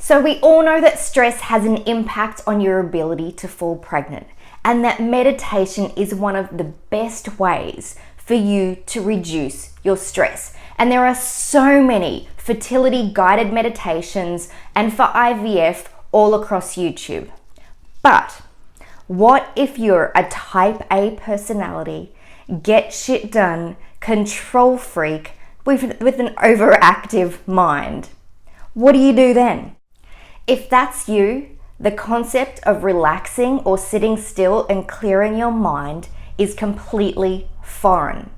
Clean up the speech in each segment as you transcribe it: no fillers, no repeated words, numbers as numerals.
So we all know that stress has an impact on your ability to fall pregnant, and that meditation is one of the best ways for you to reduce your stress. And there are so many fertility guided meditations and for IVF all across YouTube. But what if you're a type A personality, get shit done, control freak with an overactive mind? What do you do then? If that's you, the concept of relaxing or sitting still and clearing your mind is completely foreign.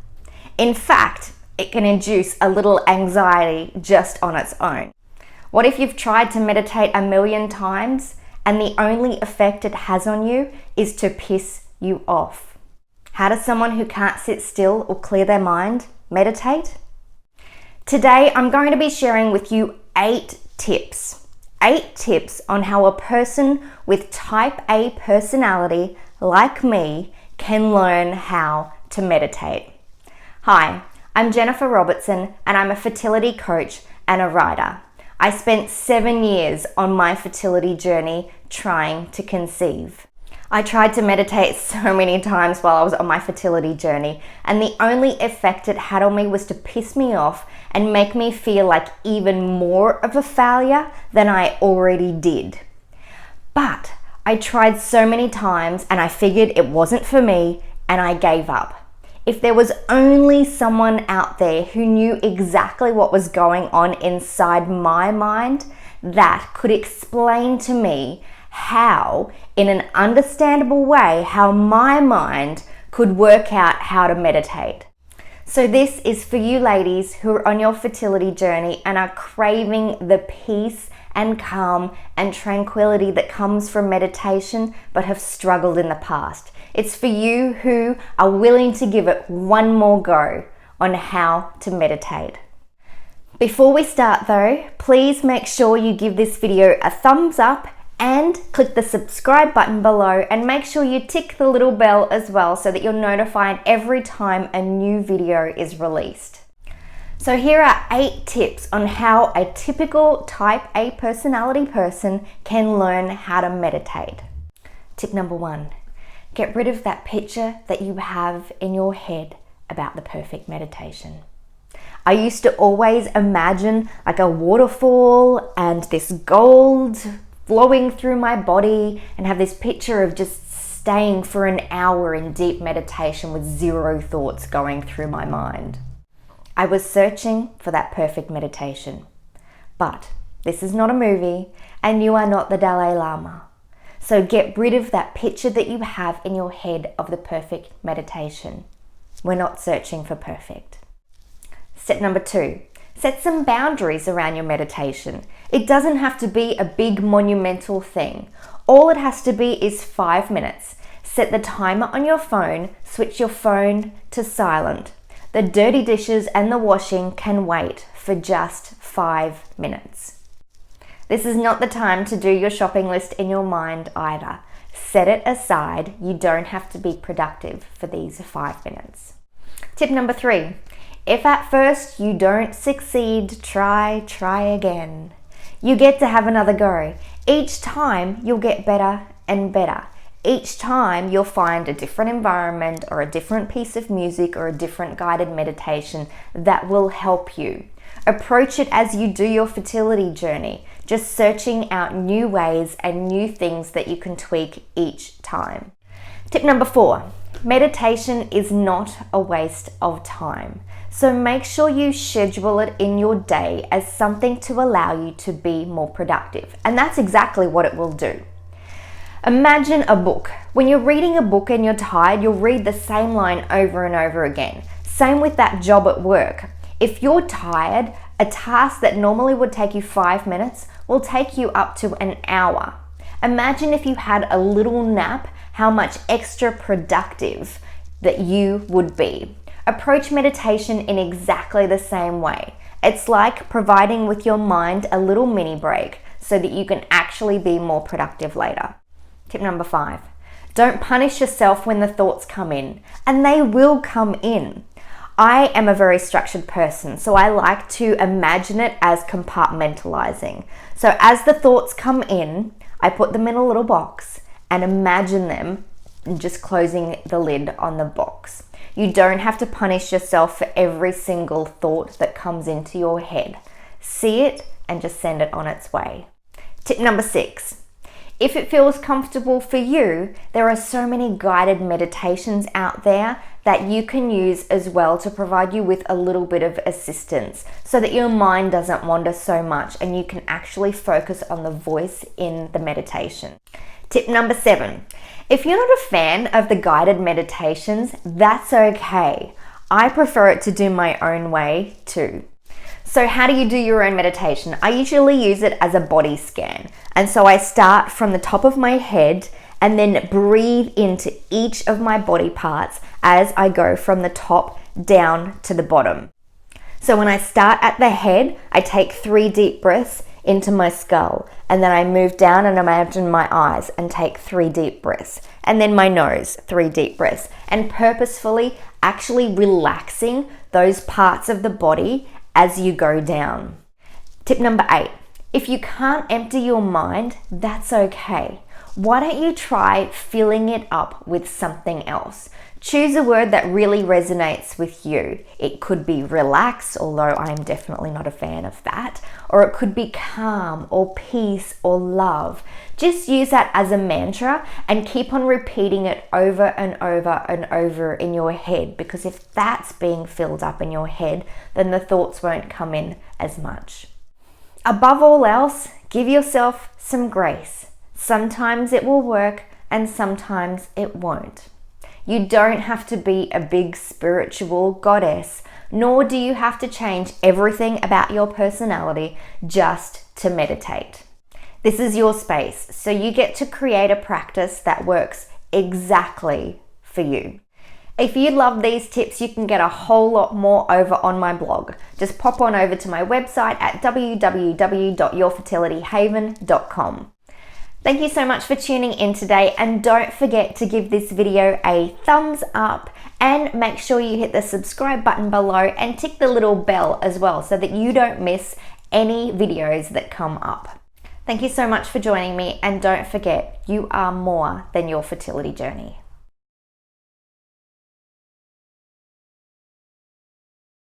In fact, it can induce a little anxiety just on its own. What if you've tried to meditate a million times and the only effect it has on you is to piss you off? How does someone who can't sit still or clear their mind meditate? Today, I'm going to be sharing with you 8 tips on how a person with type A personality like me can learn how to meditate. Hi, I'm Jennifer Robertson and I'm a fertility coach and a writer. I spent 7 years on my fertility journey trying to conceive. I tried to meditate so many times while I was on my fertility journey, and the only effect it had on me was to piss me off and make me feel like even more of a failure than I already did. But I tried so many times and I figured it wasn't for me and I gave up. If there was only someone out there who knew exactly what was going on inside my mind that could explain to me how, in an understandable way, how my mind could work out how to meditate. So this is for you ladies who are on your fertility journey and are craving the peace and calm and tranquility that comes from meditation but have struggled in the past. It's for you who are willing to give it one more go on how to meditate. Before we start though, please make sure you give this video a thumbs up and click the subscribe button below, and make sure you tick the little bell as well so that you're notified every time a new video is released. So here are 8 tips on how a typical type A personality person can learn how to meditate. Tip number 1, get rid of that picture that you have in your head about the perfect meditation. I used to always imagine like a waterfall and this gold flowing through my body and have this picture of just staying for an hour in deep meditation with zero thoughts going through my mind. I was searching for that perfect meditation. But this is not a movie and you are not the Dalai Lama. So get rid of that picture that you have in your head of the perfect meditation. We're not searching for perfect. Step number 2. Set some boundaries around your meditation. It doesn't have to be a big monumental thing. All it has to be is 5 minutes. Set the timer on your phone, switch your phone to silent. The dirty dishes and the washing can wait for just 5 minutes. This is not the time to do your shopping list in your mind either. Set it aside. You don't have to be productive for these 5 minutes. Tip number 3. If at first you don't succeed, try again. You get to have another go. Each time you'll get better and better. Each time you'll find a different environment or a different piece of music or a different guided meditation that will help you. Approach it as you do your fertility journey, just searching out new ways and new things that you can tweak each time. Tip number 4, meditation is not a waste of time. So make sure you schedule it in your day as something to allow you to be more productive. And that's exactly what it will do. Imagine a book. When you're reading a book and you're tired, you'll read the same line over and over again. Same with that job at work. If you're tired, a task that normally would take you 5 minutes will take you up to an hour. Imagine if you had a little nap, how much extra productive that you would be. Approach meditation in exactly the same way. It's like providing with your mind a little mini break so that you can actually be more productive later. Tip number 5, don't punish yourself when the thoughts come in, and they will come in. I am a very structured person, so I like to imagine it as compartmentalizing. So as the thoughts come in, I put them in a little box and imagine them just closing the lid on the box. You don't have to punish yourself for every single thought that comes into your head. See it and just send it on its way. Tip number 6. If it feels comfortable for you, there are so many guided meditations out there that you can use as well to provide you with a little bit of assistance so that your mind doesn't wander so much and you can actually focus on the voice in the meditation. Tip number 7. If you're not a fan of the guided meditations, that's okay. I prefer it to do my own way too. So how do you do your own meditation? I usually use it as a body scan. And so I start from the top of my head and then breathe into each of my body parts as I go from the top down to the bottom. So when I start at the head, I take 3 deep breaths into my skull, and then I move down and imagine my eyes and take 3 deep breaths, and then my nose, 3 deep breaths, and purposefully actually relaxing those parts of the body as you go down. Tip number 8. If you can't empty your mind, that's okay. Why don't you try filling it up with something else? Choose a word that really resonates with you. It could be relax, although I'm definitely not a fan of that, or it could be calm or peace or love. Just use that as a mantra and keep on repeating it over and over and over in your head, because if that's being filled up in your head, then the thoughts won't come in as much. Above all else, give yourself some grace. Sometimes it will work and sometimes it won't. You don't have to be a big spiritual goddess, nor do you have to change everything about your personality just to meditate. This is your space, so you get to create a practice that works exactly for you. If you love these tips, you can get a whole lot more over on my blog. Just pop on over to my website at www.yourfertilityhaven.com. Thank you so much for tuning in today, and don't forget to give this video a thumbs up and make sure you hit the subscribe button below and tick the little bell as well so that you don't miss any videos that come up. Thank you so much for joining me, and don't forget, you are more than your fertility journey.